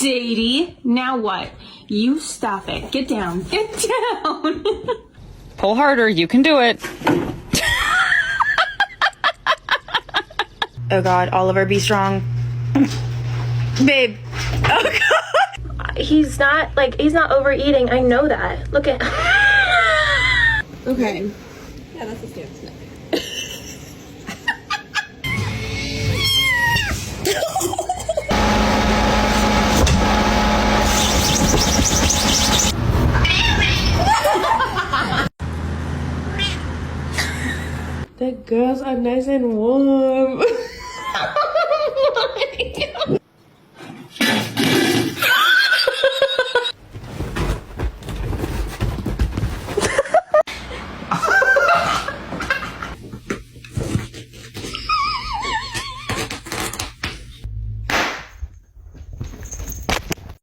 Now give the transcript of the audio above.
Sadie, now what? You stop it. Get down. Get down. Pull harder. You can do it. Oh God, Oliver, be strong. Babe. Oh God. He's not overeating. I know that. Look at. Okay. Yeah, that's a stance. The girls are nice and warm.